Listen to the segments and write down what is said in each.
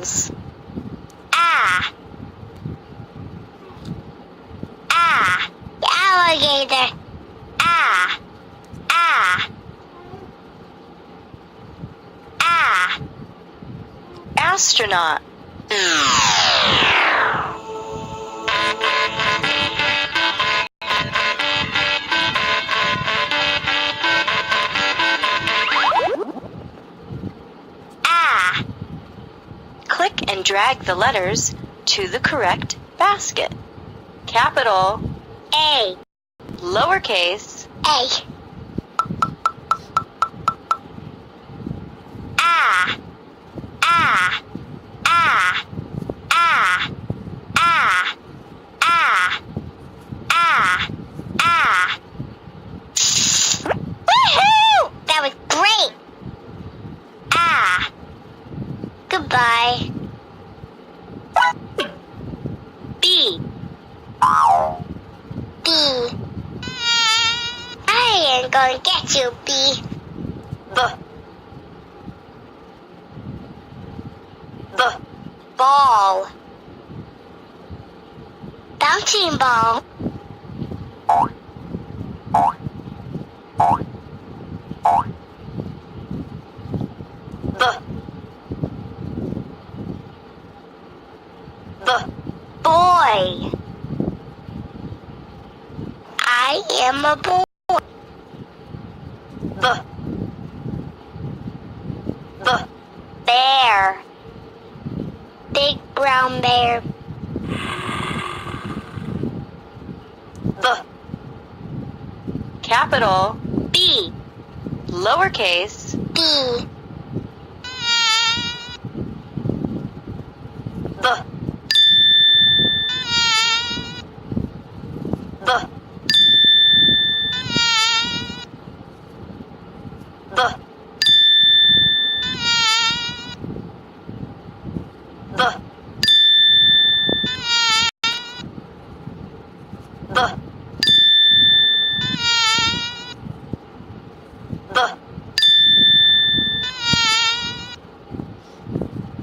animals. Ah. Ah. Alligator. Ah. Ah. Ah. Astronaut. Ah. Click and drag the letters to the correct basket. Capital A. Lowercase a. Ah. Ah. Ah. Ah. Ah. Ah. Ah. Ah. Woohoo! That was great! Ah. Goodbye. B. B. I am going to get you, B. B. B. Ball. Bouncing ball. B. B. Boy. I am a boy. B. B. Bear. Big brown bear. B. Capital B. Lowercase b. B. B. B. B. B. B.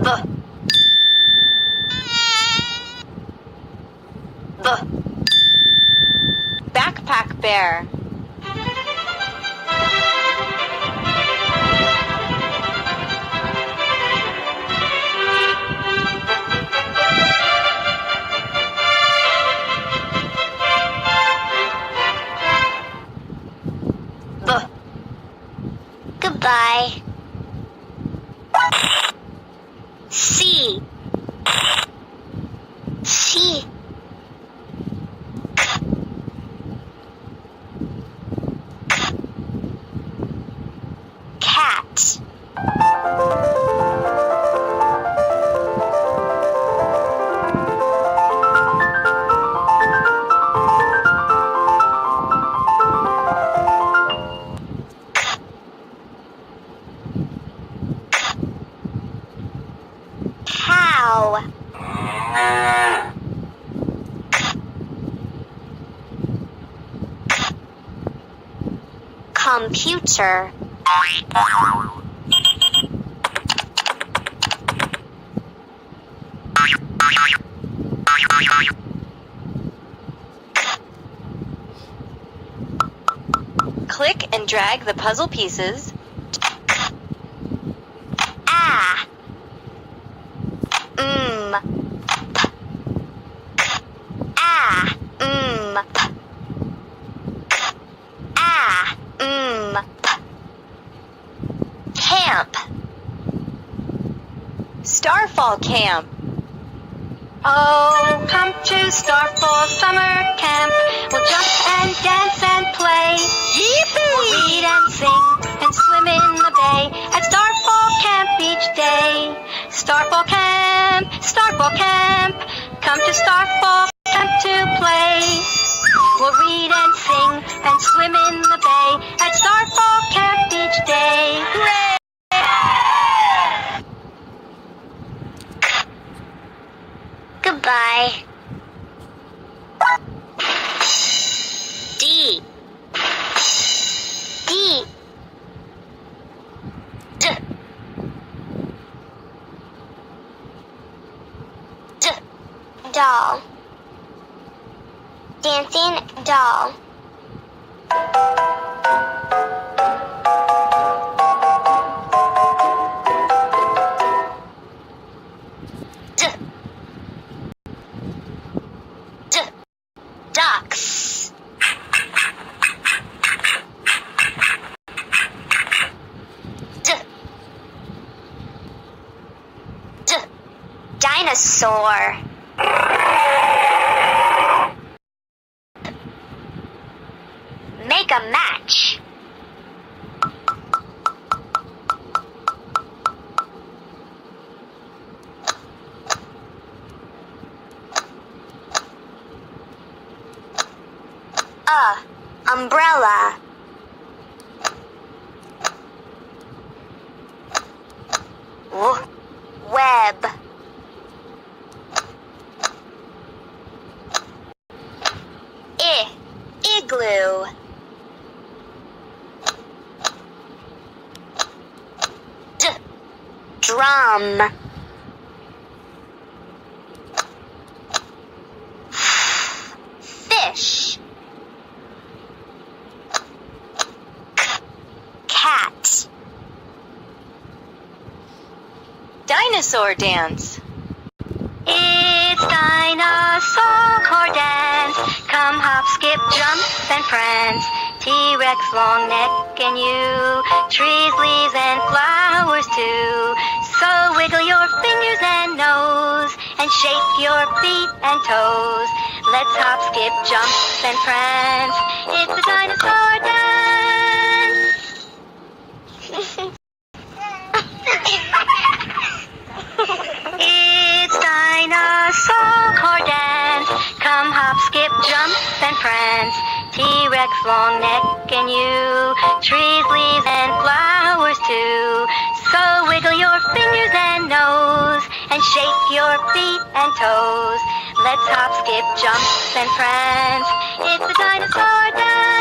B. B. Backpack bear. B. Goodbye. C. C. K. K. Cat. Cow. Computer. Click and drag the puzzle pieces. Ah. Ah. Ah. Camp. Starfall camp. Oh, come to Starfall summer camp. We'll jump and dance and play. Yippee! We'll read and sing and swim in the bay at Starfall camp each day. Starfall camp, Starfall camp. Come to Starfall camp to play. We'll read and sing and swim in the bay at Starfall camp each day. Hooray! Goodbye. D. D. D. dancing doll. Ducks. Dinosaur. Make a match. Umbrella. Web. Igloo. Drum. Fish. Cat. Dinosaur dance. It's dinosaur dance. Come hop, skip, jump, and prance. T-Rex, long neck, and you. Trees, leaves, and flowers too. So wiggle your fingers and nose, and shake your feet and toes. Let's hop, skip, jump, and prance. It's a dinosaur dance. It's dinosaur dance. Come hop, skip, jump, and prance. T-Rex, long neck, and you. Trees, leaves, and flowers too. So wiggle your fingers and nose, and shake your feet and toes. Let's hop, skip, jump, and prance. It's the dinosaur dance.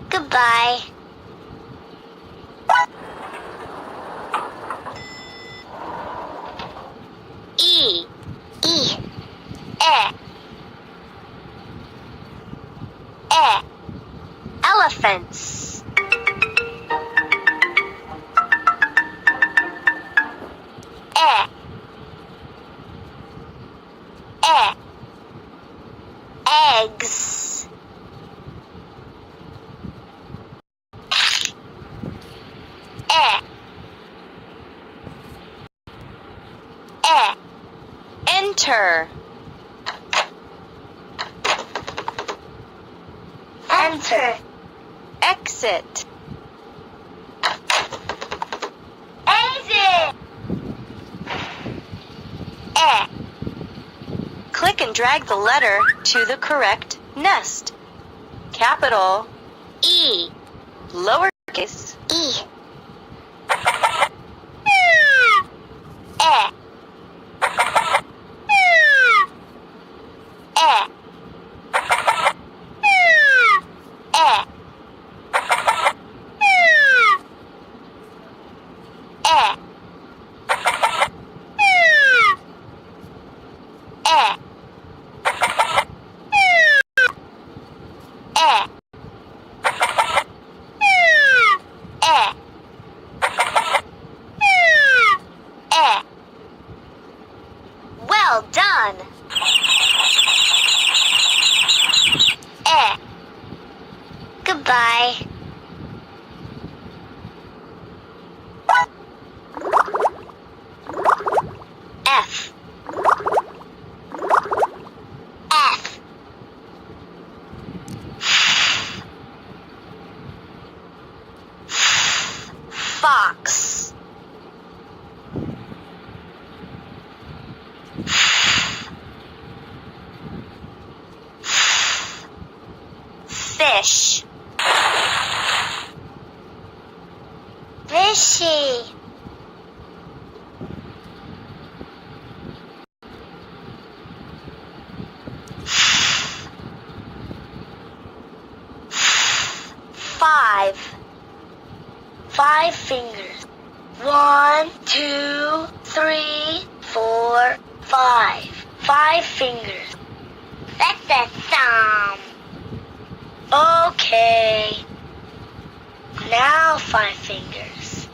Goodbye. E. Elephants. Eggs. Enter. Enter. Exit. Exit. Click and drag the letter to the correct nest. Capital E. Lowercase E. Well done. Goodbye. F. F. Fox. Fish. Fishy. Five fingers. 1, 2, 3, 4, 5 fingers. That's a thumb. Okay. Now 5 fingers.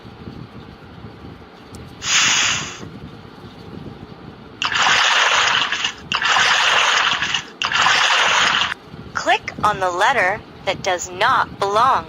Click on the letter that does not belong.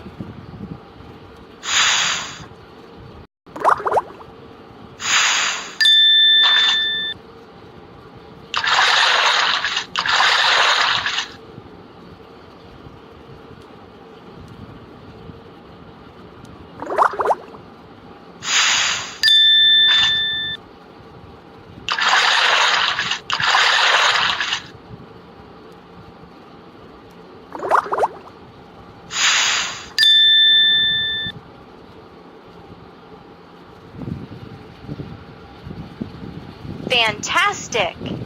Fantastic!